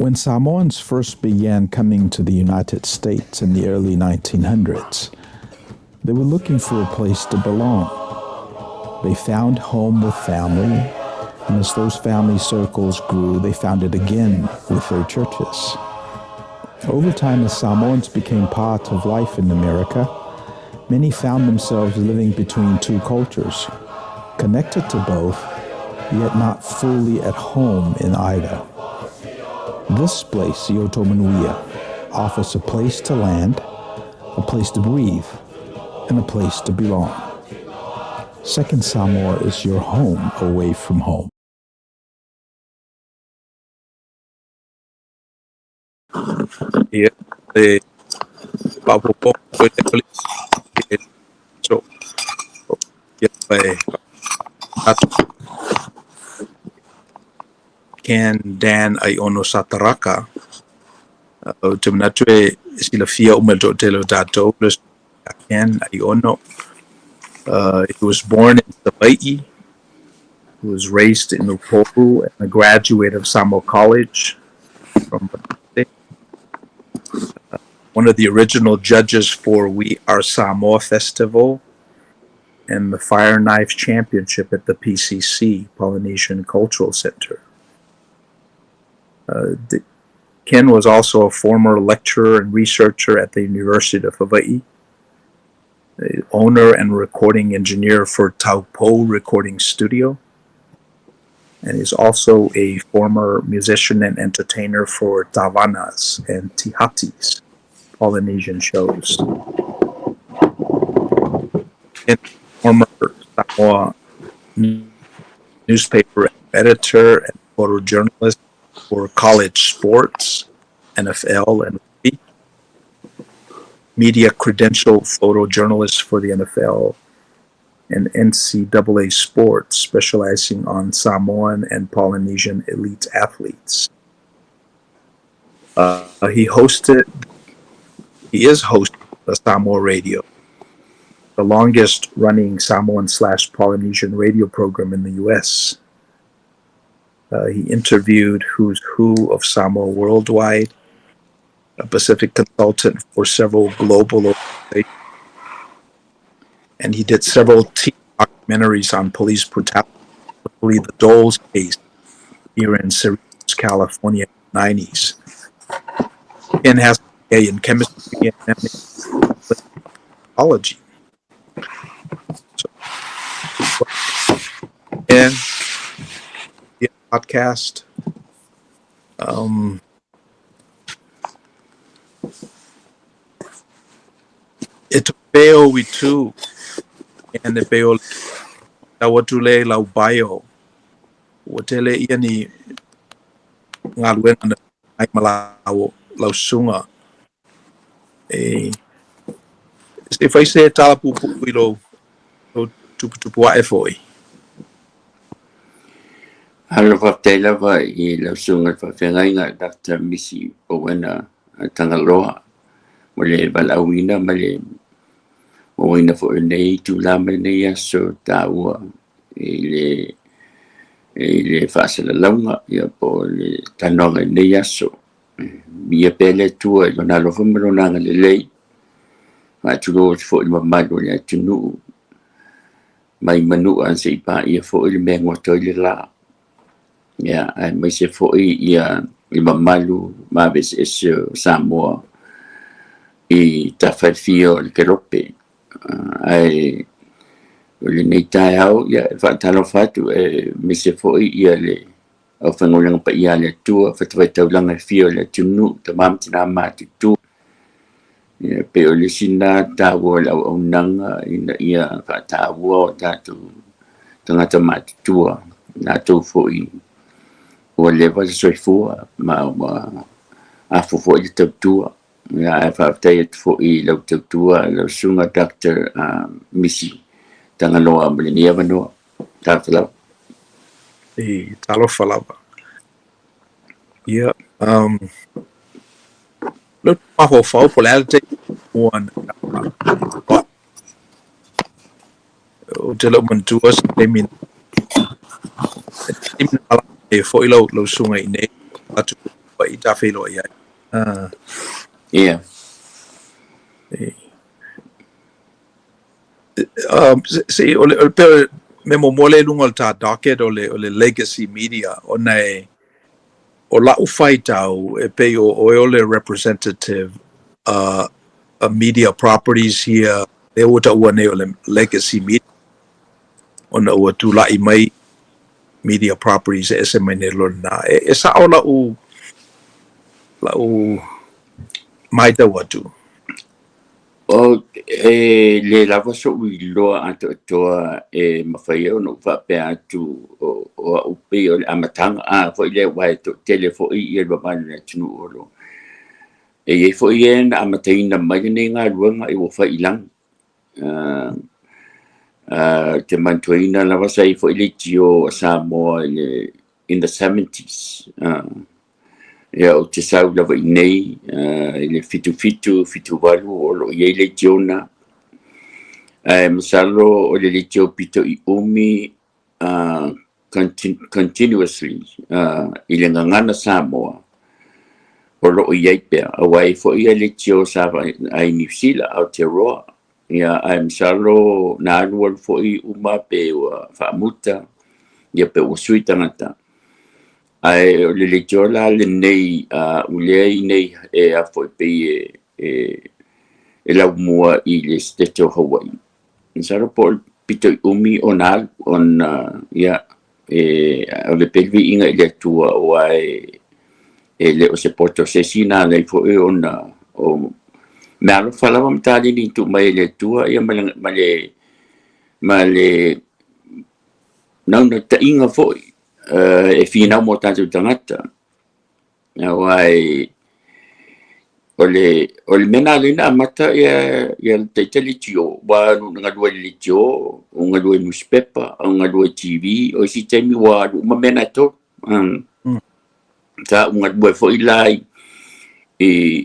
When Samoans first began coming to the United States in the early 1900s, they were looking for a place to belong. They found home with family, and as those family circles grew, they found it again with their churches. Over time, as Samoans became part of life in America, many found themselves living between two cultures, connected to both, yet not fully at home in either. This place, Manuia, offers a place to land, a place to breathe, and a place to belong. Second Samoa is your home away from home. Yeah, so Ken Dan Aiono Sataraka Tumanatue Silafia Umato Telo Dato Ken Aiono. He was born in Hawaii. He was raised in Lupopu and a graduate of Samoa College from one of the original judges for We Are Samoa Festival and the Fire Knife Championship at the PCC, Polynesian Cultural Center. Ken was also a former lecturer and researcher at the University of Hawaii, the owner and recording engineer for Taupo Recording Studio, and is also a former musician and entertainer for Tavanas and Tihatis, Polynesian shows. And former Samoa newspaper editor and photojournalist for college sports, NFL, and rugby. Media credential photojournalist for the NFL and NCAA sports, specializing on Samoan and Polynesian elite athletes. He is hosting the Samoa Radio, the longest running Samoan/Polynesian radio program in the U.S. He interviewed Who's Who of Samoa worldwide, a Pacific consultant for several global organizations, and he did several TV documentaries on police brutality, particularly the Dole's case here in Cerritos, California, in the 90s. Ken has a in chemistry and psychology. So, and the podcast. Ito peo witu and the peo tawatule lau bio. Watele iani ngalwen na ay malawo lau sunga. If I say talapupu ilo tuputua efoi. Halo Katella Ave I lausunga whawhengainga Dr. Misi o wana tangaloa. Wale balawina male waina fo nei tulama nei aso taua ile fasala launga ia po le tanonga nei aso. Bia pele tua I lona lofa malonanga le lei. Tulo fo I mamalo le atunu. Mai manu anse ipa ia fo I mengo toile la. Ya, mai se fo ia I mamalu maves eso Samoa I tawhawhio le kerope. Ai le nei tai au ia Talofa atu me se fo ia le au whangolanga pa ia le tua whatawhaitaulanga fio le tunu tamam tina mati tu. Pe o le sina tawa le au nanga ina ia whatawa o tatu tangata mati tua na tau fo o le wale soifua ma afu fo I tau tua. Ya whawhtai atu fo I lau tau tua lau sunga Dr. Misi tangaloa mele ni awanoa tāwhalau. Talofa lava. Yeah. Look, maho fau polarity one. O te lau mantuas temin. Temin ala e fo I lau sunga I nei atu pa i tawhilo ia. Yeah. Se ole pe me mo mole lunga ta docket ole legacy media o la ufai tau e pe o ole representative media properties here e o ta ua ne ole legacy media ona ua tu la I mai media properties e se mai ne lona e sa o la u mai ta watu O le lava so wi loa ato toa e mawhai o no whape atu o upe o le amatanga fo I le wai to tele fo I babani na tunu olo. E fo I na amataina mai ne ngā ruanga I wo whai lang. Te mantuina lava sai fo I le tio Samoa in the 70s. Ia o te sau lava I nei, le fitu walu o lo I le tiona. Masalo o le tio pito I umi continuously I le ngangana Samoa. O lo I pea, awai fo I le tio sava ai New Zealand au te roa. Ia masalo na alual fo I uma pe wa whaamuta, ia pe o sui tangata. Ai o le jola le nei ulei nei e a foi pe e la mua I le state of Hawaii. Saro por pito umi on ia o le pelvi inga le tua o ai e le o se porto se sina le fo e ona o me alo falava mtali ni tu mai le tua ia male no ta inga foi e fina mo tanto tangata wai ole mena lena mata ya te telitio wa nga dua litio nga dua newspaper nga dua TV o si temi wa ma mena to ta nga dua fo ilai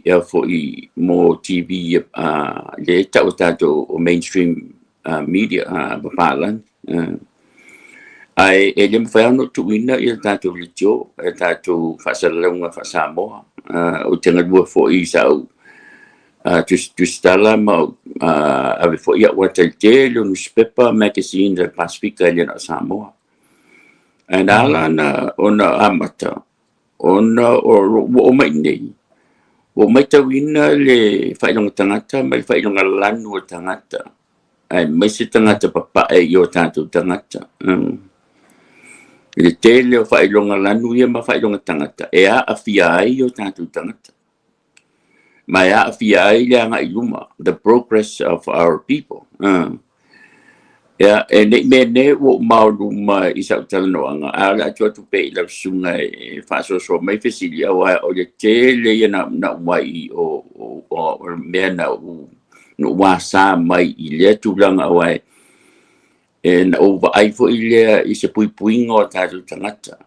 ya fo I mo TV le ta o mainstream media bapalan ai e le mfano tu ina il tanto litio e tanto fasalunga fasamo o tenga dua fo I sau tu stala ma ave fo ia water tele newspaper magazine del Pacifica le na Samoa and alana ona amata ona o mai nei o mai tawina le failong tangata mai failong lanu tangata ai mai se tangata papa e yo tanto tangata le tele o failonga lanu ia ma failonga tangata e a afia ai o tanto tangata ma a afia ai le anga iluma the progress of our people e ne me ne o mauluma I sa talano anga ala tua tu pe la sunga e faso so mai fesilia wa o le tele ia na wai o me na no wa sa mai I le tulanga wai and over I for ile I se puingo tatu tangata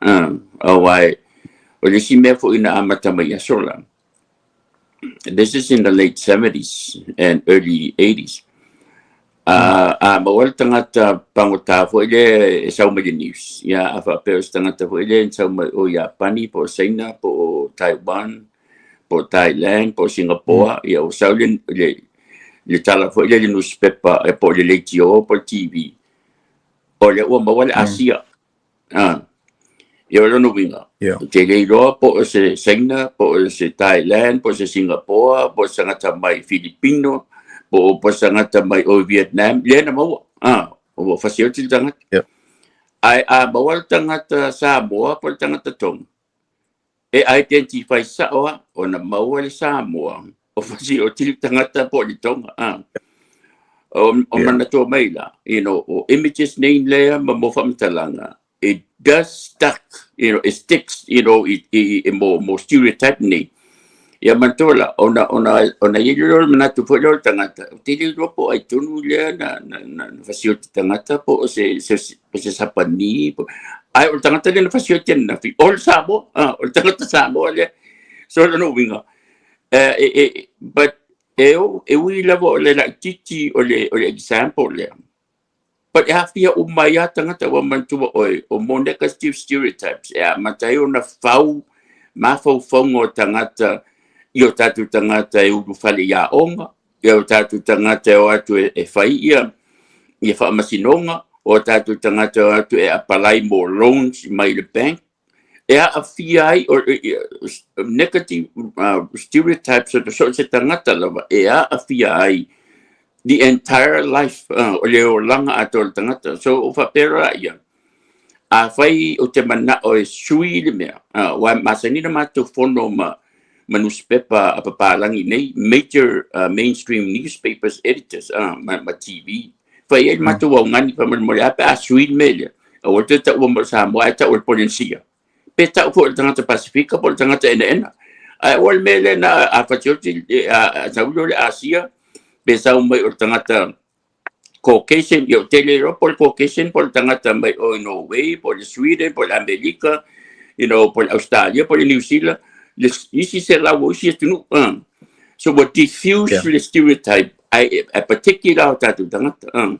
awai o le si me fo ina amata mai asola. This is in the late 70s and early 80s mawal tangata pangota fo ile sa mai news ya afa pe tangata fo ile sa mai o Japani po China po Taiwan po Thailand po Singapore ya o sa le tala fo ile newspaper po le tio po TV o le ua mawale Asia. Ia no winga. Te lei roa po se China, po se Thailand, po se Singapore, po se ngata mai Filipino, po se ngata mai o Vietnam. Le na maua. O fasio til tangat. Ai mawale tangata Samoa, po tangata tong. E identify sa o na mawale Samoa. O fasio til tangata po di tong. O manato mai la, o images name layer talanga. It does stuck, it sticks, it more stereotype ni. Ya mantola, ona yelo manato po lo tangata. Tili po ay tunu le na fasio tangata po se sapani po. Ay o tangata le na fasio ten na fi. All sabo, o tangata sabo le. So no winga. But e ui lavo le la titi o le example le. But hafia umaya tangata wa mantua o moneka stereotypes. Matai o na fau mafaufongo tangata i o tatu tangata e uru whale ia onga, i o tatu tangata o atu e whaia, i e whaamasinonga, o tatu tangata o atu e apalai mo loans mai le bank, e a fia ai, or negative stereotypes o te so se tangata lava, e a fia ai, the entire life, o leo langa ato o tangata, so o whapera ia, a whai o te mana o e sui le mea, wa masanina mātou whono ma newspaper a papalangi nei, major mainstream newspapers editors, ma TV, whai e mātou au ngani pa mole ape a sui le mea, o te ta ua mo Samoa, ta ua Polensia, pe ta ua le tangata Pasifika, po le tangata ena, a ua le mele na a whatioti, a saulo le Asia, pe sau mai o tangata Caucasian, yo tele por Caucasian, por tangata mai o Norway, por Sweden, por America, por Australia, por New Zealand, isi se la wo isi tunu. So what diffuse the stereotype, a particular tatu tangata.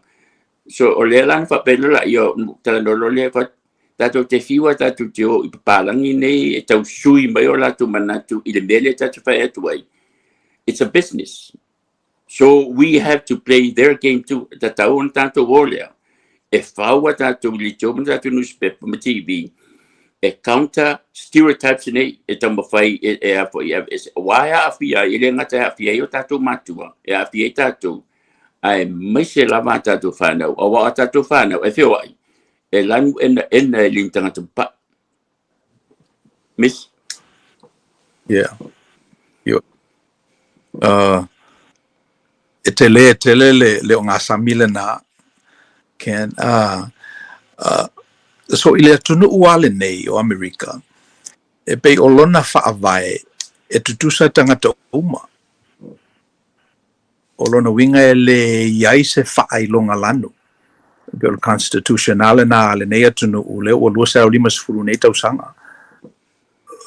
So o le lan fa pelo la yo tala no le fa tatu te fiwa tatu te o ipalangi nei tau sui mai o la tu manatu i le mele tatu fa etu ai. It's a business. So we have to play their game too. Tatao on tanto wolea. E fawa tato militomo tato newspaper ma TV. E counter stereotypes nei e tamo fai e a foi e waia afia ele ngata afia yo tato matua. E afia tato ai mai se lava tato whanau. O wa tato whanau e feo ai. E lanu ena e lintanga pa. Miss? Yeah. Yo. E tele le o ngā samile na can so ile tunu uale nei o Amerika e pe o lona whaavai e tutusa tangata uma o lona winga e le iai se whaailonga lanu pe o constitutionale na ale nei atunu ule o lua sa o lima sifuru nei tausanga.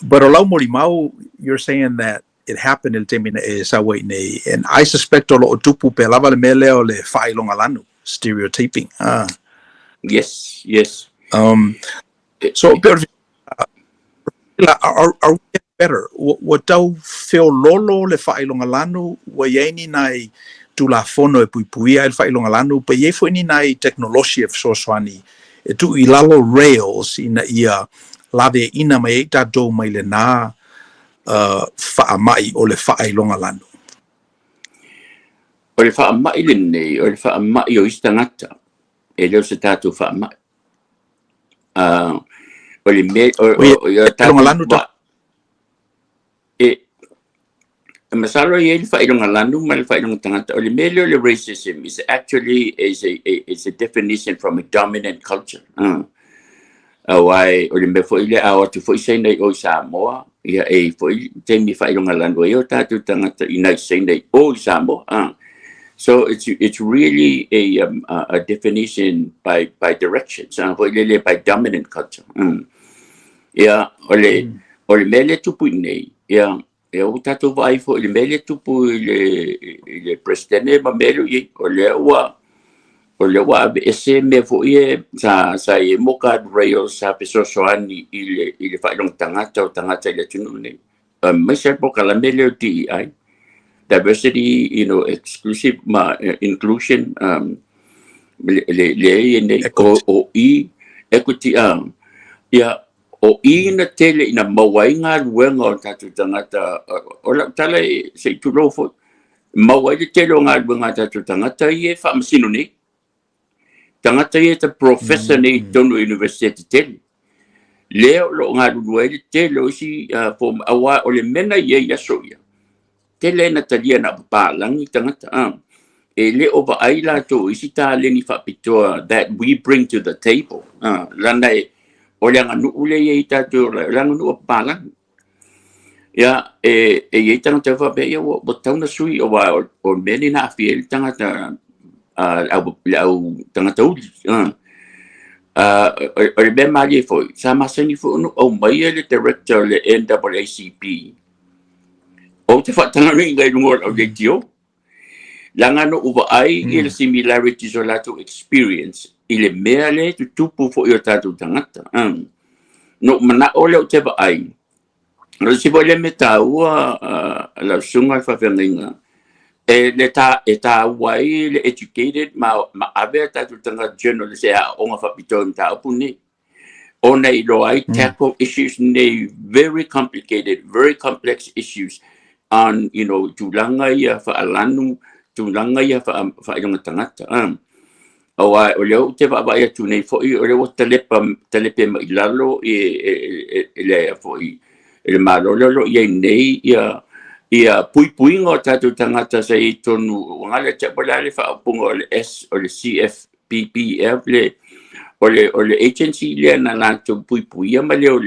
But o lau mori mau, you're saying that it happened in temina e sawai nei, and I suspect o lo tupu pe lava le mele o le whailonga lanu, stereotyping. Yes, yes. So are we getting better? What tau feo lolo le whailonga lanu, wa yeini nai tu la fono e puipuia e whailonga lanu, pa ye fo ini nai teknolosia e fsoswani, e tu i lalo rails ina ia lave ina mai e tatou mai le nā whaamai o le whailonga lanu. O le whaamai le nei, o le whaamai o istangata, e leo se tātou whaamai. O le me, o tātou lanu ta. Masalo ye le whailonga lanu, ma le whailonga tangata, o le me leo le racism is actually is a definition from a dominant culture. Wai o le me fo ile a o tu fo sei nei o Samoa, ia e fo te mi whailonga lanu e o tātou tangata i nei sei nei o Samoa. So it's really a definition by directions, by dominant culture. Yeah, ole mele tupu nei. Yeah, o tato vai fo le mele tupu le presidente ma mele ye ole wa ese me fo ye sa e moka rail sa peso soani ile fa long tangata le tunu nei. Me se poka la mele ti ai. Diversity, exclusive inclusion, equity, o na tele ina mawai ngā ruenga o tātou tangata, o la tala se Talofa, mawai le tele o ngā ruenga tātou tangata i e whaamasino nei. Tangata i e ta professor nei tonu university tele. Leo lo ngā ruenga le tele o si awa o le mena i e yaso ia. Tele na talia na papalangi tangata e le o ai la to isi ta leni whapitoa that we bring to the table lana e o le nganu ule e ita to la nganu o papalangi ya e tangata whape ia o tauna sui o wa o meni na fiel tangata au tangata uli o le bema le foi sa masani fo no o mai le director le NAACP o te whatanga ringa i lungo o le tio. Langa no uwa ai i le similarities o lato experience. I le mea le tu tupu fo i o tātou tangata. No mana o leo te ai. no si vole me taua la sunga fa fenga le ta wai le educated ma ave ta tu tanga general se a onga fa piton ta puni ona I lo I tackle issues ne very complicated, very complex issues on, tulanga ia fa alanu, tulanga ia fa yung tangata. O leo te va ia tu nei foi o leo telepe ma ilalo le foi le malo lo ia nei ia pui ngo tatu tangata sa I tonu ngale te polale fa pungo le S o le CFPPF o le agency le na tu pui ma leo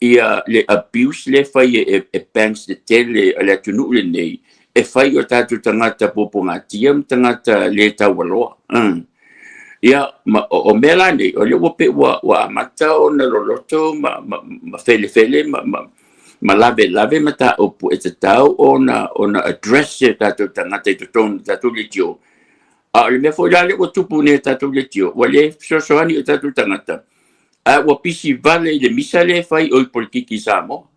ia le abuse le fai e banks de tele le tunu le nei e fai o tatu tangata poponga tiam tangata le tawaloa ia o mela nei o le wope wa mata o na loloto ma fele ma lave mata o pu e tau ona address e tatu tangata to ton tatu le tio a le me foi le o tupu ne tatu le tio wale so ani tatu tangata wa pisi vale le misale fai o politiki samo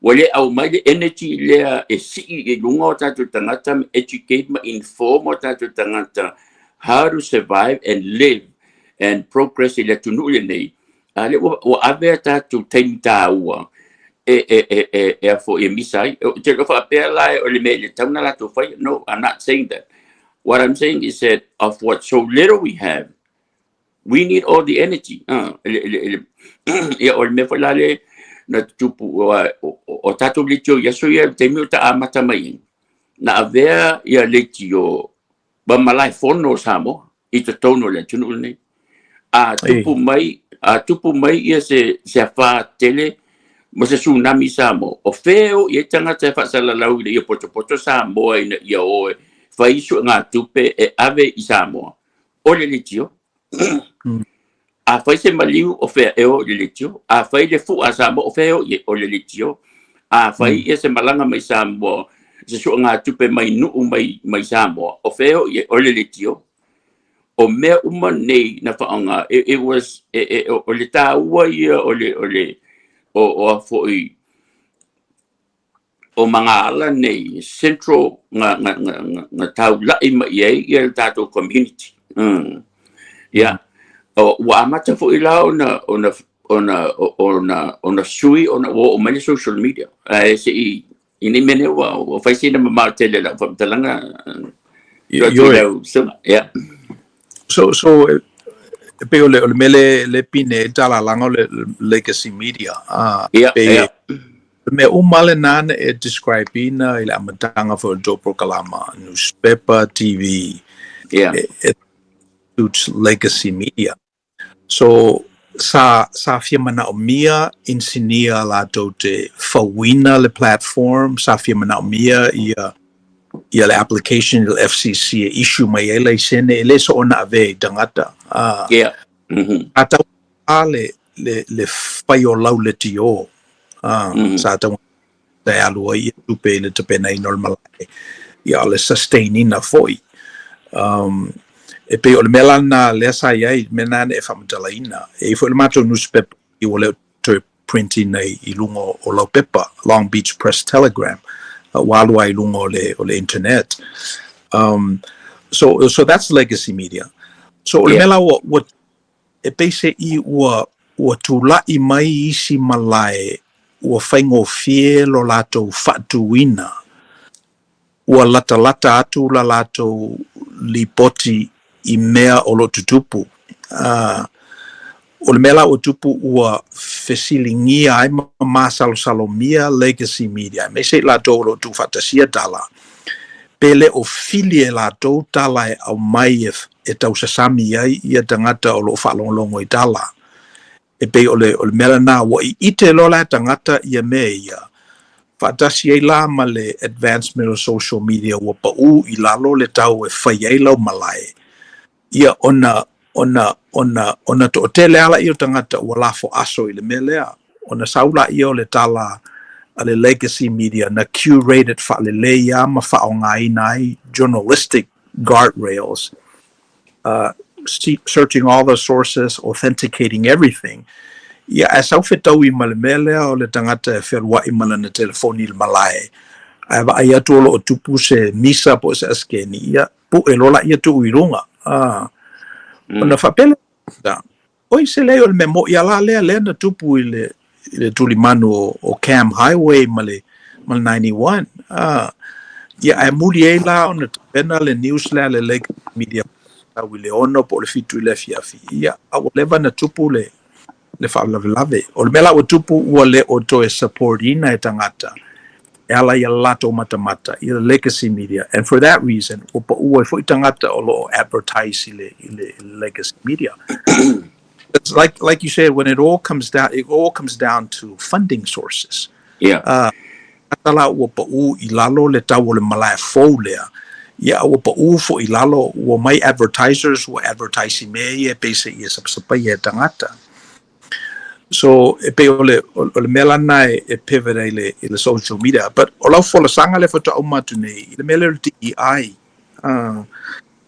wale au mai le energy le e si e lunga tatu tangata educate ma inform tatu tangata how to survive and live and progress le tunu le nei ale o ave tatu tenta ua e for e misai te lo fa pela o le me le tauna la to fai no I'm not saying that what I'm saying is that of what so little we have we need all the energy. Ya ol me falale na tupu o tatu litio ya so ya te mi ta amata mai. Na avea ya litio ba malai fono samo I te tono le tunu ne. Tupu mai ya se fa tele mo se tsunami samo. O feo ya tanga te fa sala lau le poto samo ya o fa isu nga tupe e ave I samo. O le litio a fai se maliu o fea eo le litio a fai le fu a samo o feo o le litio a fai se malanga mai samo se so nga tupe mai nu mai samo o feo o le litio o mea uma nei na faanga it was o le taua ia o le o foi o mga ala nei central nga tau lai mai ia le tato community wa mata fo ila ona sui ona o many social media se ini mene wa fai sina ma tele la fa talanga so pe o le mele le pine tala langa le legacy media me umale nan e describe ina ila matanga for do proclama newspaper TV legacy media. So sa fia mana o mia insinia la te fawina le platform sa fia mana o mia ia le application le FCC issue mai ele sene ele so ona ave dangata ata le faio lau le tio sa ta te alua ia tupe le tepena I normal ia le sustaining na foi e pe o le melana le sa ia menane e famatalaina e fo le mato newspaper I o le to printing nei I lungo o lau pepa Long Beach Press Telegram walu ai lungo o le internet so that's legacy media so o le mela what e pe se I ua tulai mai isi malae ua faingo fie lo lato fatuina ua lata atu la lato lipoti I mea o lo tutupu. O le mela o tupu ua fesilingia ai masalomia legacy media. Me se la do lo tu fatasia tala. Pele o filie la do tala e au mai e tau sasami ai ia tangata o lo whalonglongo I tala. E pe o le mela na wa I ite lo la tangata ia me ia. Fatasi ai la ma le advancement of social media wa pa I lalo le tau e whai ai lau malai. Ia ona to tele ala I o tangata ua lafo aso I le melea. Ona saula I o le tala a le legacy media na curated fa le leia ma fa o ngai nai journalistic guardrails. Searching all the sources, authenticating everything. Ia e sau fetau I malemele o le tangata e wherua I mana na telefoni le malae. Ai wa ai atu o tupu se misa po se askeni. Ia pu e lola ia tu uirunga. Ona whapele da. Oi se leo le memo ia la lea na tupu I le tulimanu o Cam Highway male 91. Ia e muli e la ona pena le news le Lake Media wile ono po le fitu le fiafi. Ia awa leva na tupu le whaalave. O le mela o tupu ua le o to e support ina e tangata. E ala ia lato mata I le legacy media. And for that reason, o pa ua I fo I tangata o lo advertise I le legacy media. It's like you said, when it all comes down to funding sources. Yeah. Atala ua pa u I lalo le tau o le malaya fou lea. Ia ua pa u fo I lalo ua mai advertisers ua advertising me e pese I sapsapa I tangata. So e pe o le mela na e pivot I le social media. But o lau fola sanga le fata umatu nei, I le mele le DEI,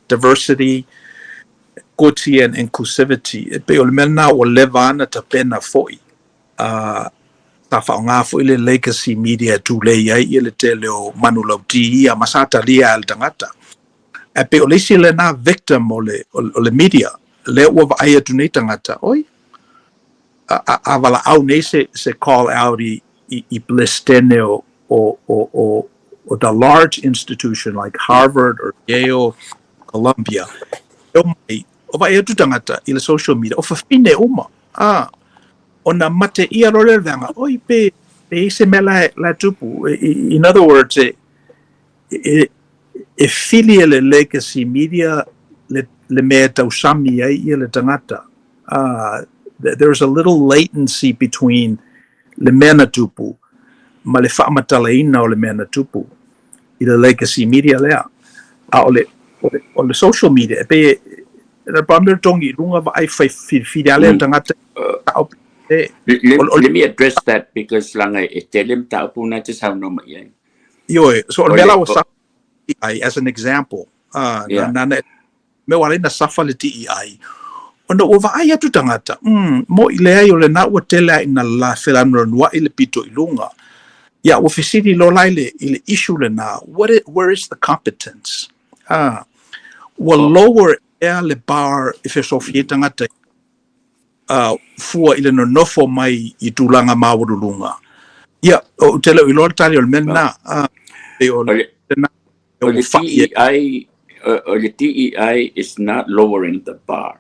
diversity, equity and inclusivity. E pe o le mela na o leva ana ta pena foi. Ta whaonga foi le legacy media tu le iai I le te leo manu lau ti a masata lia al tangata. E pe o le si le na victim o le media, le ua va aia tu nei tangata, oi? Avala au nei se call out I blistene o the large institution like Harvard or Yale, Columbia. O vai tu tangata I le social media o fafine uma. O na mate ia lo le vanga. Oi pe se mela la tupu. In other words, e filia le legacy media le mea tausami ai ia le tangata. There's a little latency between le mea na tupu ma le whaamatalaina o le mea na tupu I le legacy media lea. O le social media, pe na pamir tongi runga va ai fidale tangata. Let me address that because langa e telem ta puna te sa no mai. So o mela was as an example. Na me wale na safa le TEI. Ona o va ai atu tangata. Mo I le ai o le na ua tele ina la whelanua I le pito I lunga. Ia, o fisiri lo lai le issue le na, where is the competence? Lower ea le bar I whesofie tangata fua I le nonofo mai I tūlanga mawurulunga. Ia, o tele o ilor tali o le mena. The DEI is not lowering the bar.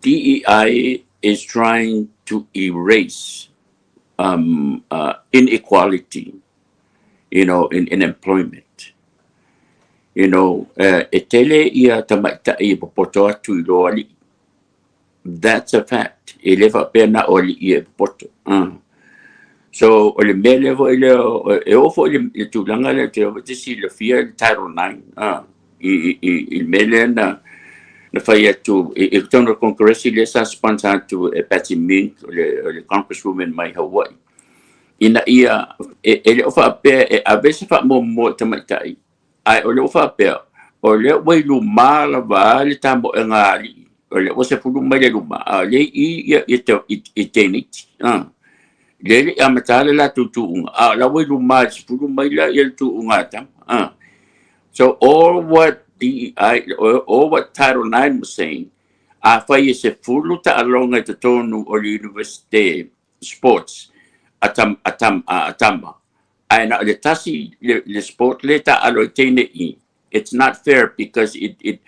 DEI is trying to erase inequality, in employment. Etele ia tamaita I popoto atu I lo ali. That's a fact. Eleva pena oli ia popoto. So ole mele vo ele e ofo le tulanga le te si le fia Title 9. Il mele na fai atu e tono congressi le sa sponsor to a Patsy Mink le congresswoman mai Hawaii. Ina ia ele ofa pe a vese fa mo tamatai. Ai ole ofa pe ole wai lu mala va le tambo ngali. Ole o se fulu mai le luma. Le ia itenit. Lele amatala la tutuunga. La wai lu mai se fulu mai la il tuunga tam. So all what DEI or what Title 9 was saying, fai se fulu ta alonga te tonu o university sports atamba. Aina le tasi le sport le ta alo tene I. It's not fair because it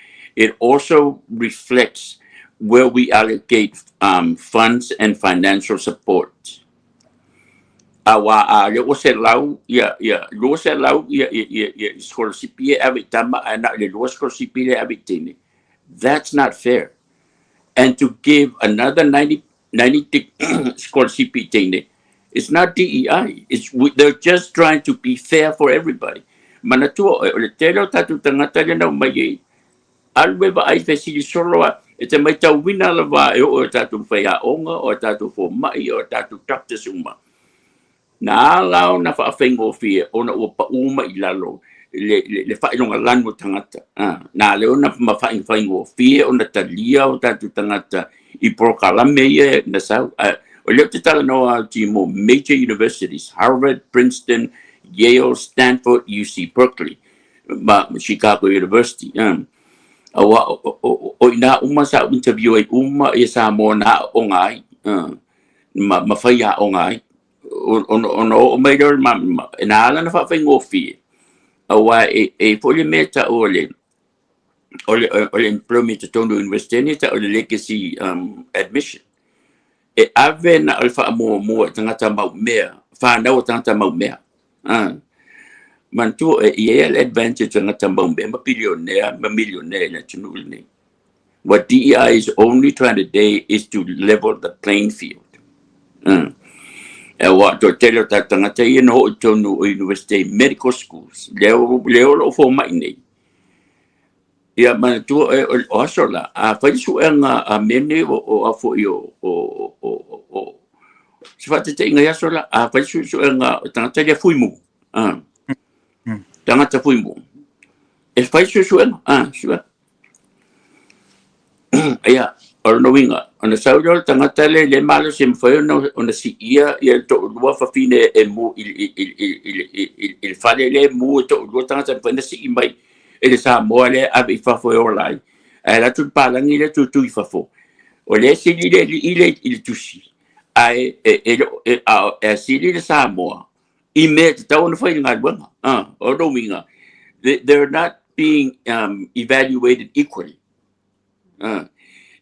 also reflects where we allocate funds and financial support. Le o se lau lo se lau scholarship ave tama ana le lo scholarship ave tene. That's not fair. And to give another 90 scholarship tene, it's not DEI. They're just trying to be fair for everybody. Manatua le telo tatu tangata le na mai alwe ba ai fesi solo e te mai tau wina la va e o tatu fea onga o tatu fo mai o tatu tapte suma. Na lao na fa fengo fie ona o pa uma I lalo le fa longa lanu tangata. Na le ona ma fa fengo fie ona talia o tatu tangata I prokalame ia na sau. O leo te tala noa ti mo major universities, Harvard, Princeton, Yale, Stanford, UC Berkeley, Chicago University. O ina uma sa interview ai uma ia sa mo na o ngai. Mawhaia o ngai. O maidor na ala na whawhai ngofi. Awa poli meta ole employment tonu university ta ole legacy admission. Ave na alfa mo tangata mau mea. Whanau tangata mau mea. Mantu Yale advantage tangata mau mea. Ma millionaire na tunul ni. What DEI is only trying to do is to level the playing field. What to tell you that tangata no tonu university medical schools. Leo lo fo mai nei. Ia mana tu o asola a fai su a mene o a fo yo o se fate te inga asola a fai su tangata le fuimu tangata fuimu e fai su sua ia o no winga ona saulo tangata le malo sem foi no ona si ia to lua fa fine e mu il fale le mu to lua tangata fa si mai ele sa moale ave fafo orlai ela tu palangi le tu fafo o le si il tusi ai e si le sa moa I me ta ona fa ngai wanga o do winga they're not being evaluated equally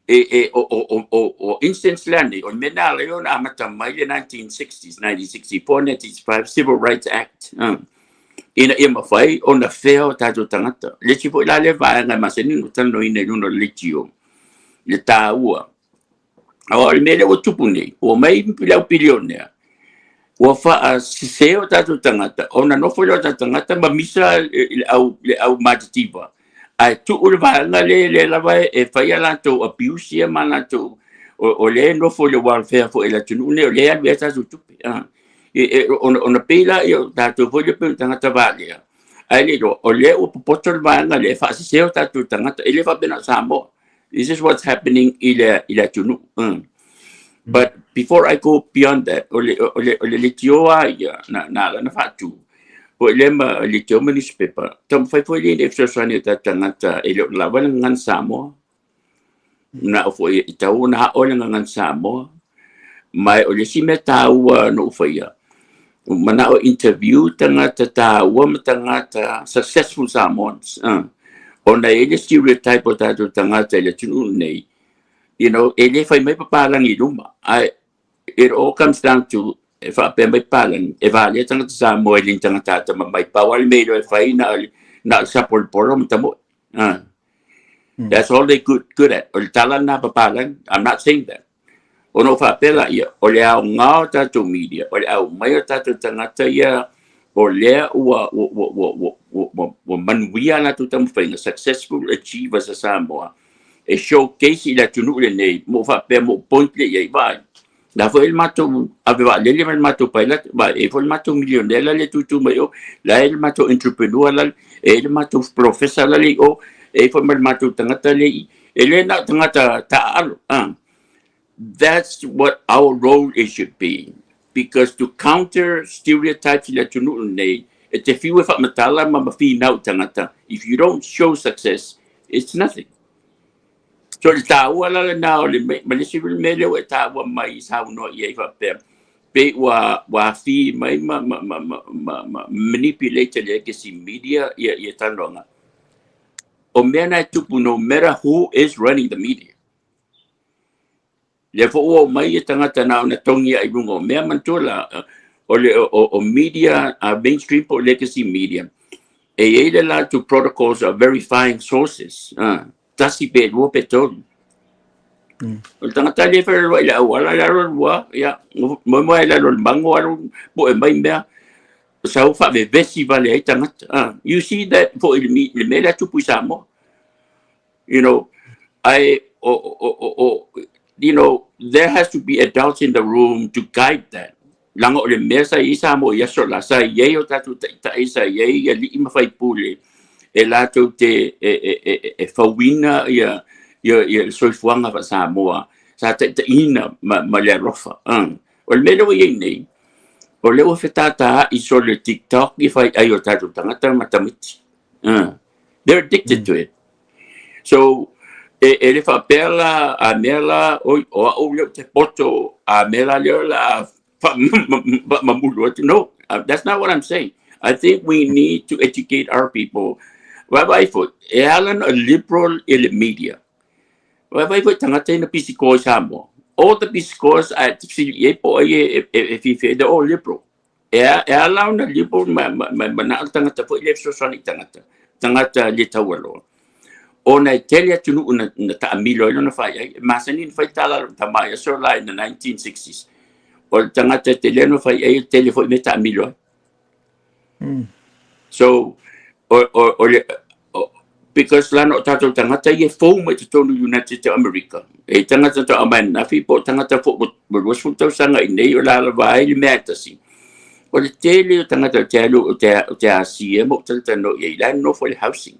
o instance landing on menale on amata mai 1960s 1964 1965 Civil Rights Act ina ima fai ona feo tato tangata le chipo la le va nga maseni no tano ina no litio le taua o le mele o tupuni o mai pila opinione o fa seo tato tangata ona no foi o tangata ma misa le au mativa ai tu o va nga le la vai e fai ala to abuse ma la to o le no foi le welfare fo ela tunu ne le al veta tu tupi ona pila io tato voglio per tangata valia ai le o le o potol vanga le fa se tato tangata ele va bena samo this is what's happening ila tunu but before I go beyond that o le tioa ia na fatu o le ma le tio newspaper tam fai foi le exercise ta tangata ele la va ngan samo na foi tau na o ngan samo mai o le si meta no foi mana o interview tangata tangata successful Samoans ona ele stereotype o tato tangata ele tunu nei ele fai mai papalang I luma it all comes down to if I mai palang vale tangata Samoa ele tangata mai pawal melo fai na sapol porom tamo that's all they good at o talan na papalang I'm not saying that ono fa pela ia o le au ngao tato media o le au mai tato tangata ia o le o Manuia na tu tam fai successful achievers sa Samoa e showcase ila tunu le nei mo fa pe mo point le ia vai da foi il mato aveva le il mato pela ba e foi il mato milionella le tu mai o la il mato entrepreneur la e il mato professor la le o e foi il mato tangata le ele na tangata ta that's what our role should be. Because to counter stereotypes, if you don't show success, it's nothing. So the tawa la now le malisi will mele we tawa mai sa no ye fa pe wa fi mai manipulate the legacy media ye tanonga. O mena tupu no matter who is running the media. Le fo o mai tangata na tongi ai bungo me mantola o media mainstream po legacy media e la to protocols of verifying sources tasi pe wo petol o tangata le fer wala la ya mo la bango po e mai me sa fa ve vesi vale tangata you see that for le me la tu puisamo there has to be adults in the room to guide that. Lango le mesa isa mo yaso la sa ye o tatu ta isa ye ya li ma fai pule e la to te fawina ya soifuanga fa Samoa sa te ina ma le rofa o le mele o ye nei o le o fetata I so le TikTok I fai ai o tatu tangata matamiti they're addicted to it so ele fa pela a mela o le te poto a mela le la mamulu no that's not what I'm saying I think we need to educate our people Wabai fo Alan a liberal in the media Wabai fo tangata na pisiko samo all the piscos at ye po ye if they're all liberal Alan na liberal na tangata fo ile so soni tangata litawalo ona telia tunu na taamilo na fai masanin fai tala tamaya so la in the 1960s o tangata teleno fai telefo me taamilo so or because lano tato tangata ye fo mo tonu United States of America tangata to aman na fi po tangata fo was fo sanga inei o la vai le metasi o le tele tangata telo o te asia mo tano ye la no for housing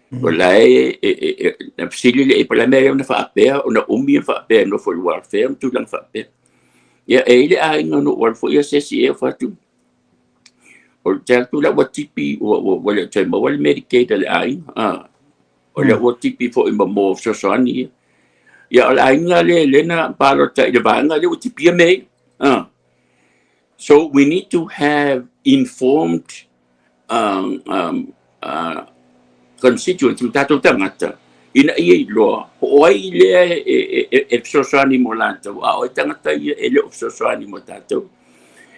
Wala na sili le pala me na fa pe o na umi fa pe no for welfare tu lang fa pe ya ele ai no welfare ya se si fa tu o tu la watipi o wala che mo wal Medicaid le ai o la watipi fo imba mo so sani ya ai nga le na palo ta de ba nga le watipi me so we need to have informed constituents tato tangata ina ia lo o ai le e sosani mo lanto o tangata e le sosani mo tato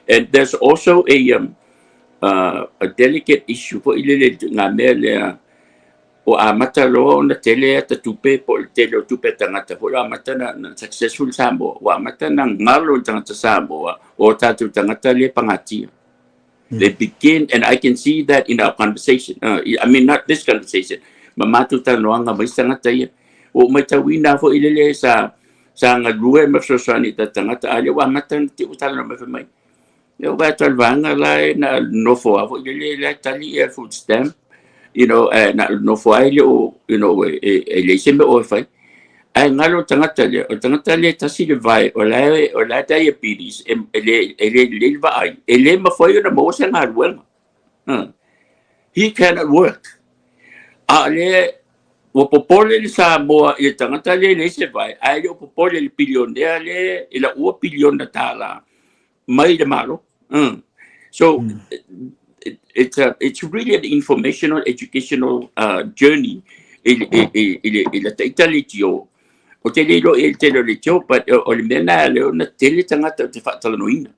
and there's also a delicate issue for ile nga mele o amata lo na tele ta tupe po tele tupe tangata po amata na successful sambo o amata na ngalo tangata sambo o tato tangata le pangati They begin, and I can see that in our conversation. I mean, not this conversation. Mamatu tanong nga may sangatay. O may tawin na po ilele sa nga luwe mapsosani tatangata ali wa matan ti utalo na mafamay. Yo ba talvanga lai na no fo afo ilele la tali food stamp. Na no fo ai o ele sembe o fai. Ai ngalo tangata le tasi le vai o la diabetes ele vai ele ma foi na mo sa ngal he cannot work ale o popole le sa mo e tangata le se vai ai o popole le billion le ila o billion na tala mai de malo so it's really an informational educational journey il talitio o te lelo le tio but o le mena le na tele tangata te fatalanoina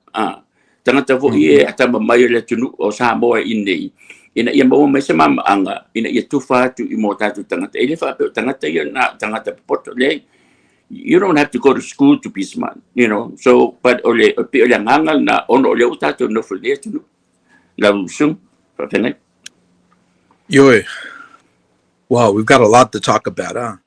tangata vo ata mai le tunu o Samoa nei ina ia mo mai se mama anga ina ia tufa tu I mo tatu tangata ele fa tangata ia na tangata poto le you don't have to go to school to be smart so but ole ngangal na ono le utatu no for le tunu la usung fa Yoi. Wow, we've got a lot to talk about, huh?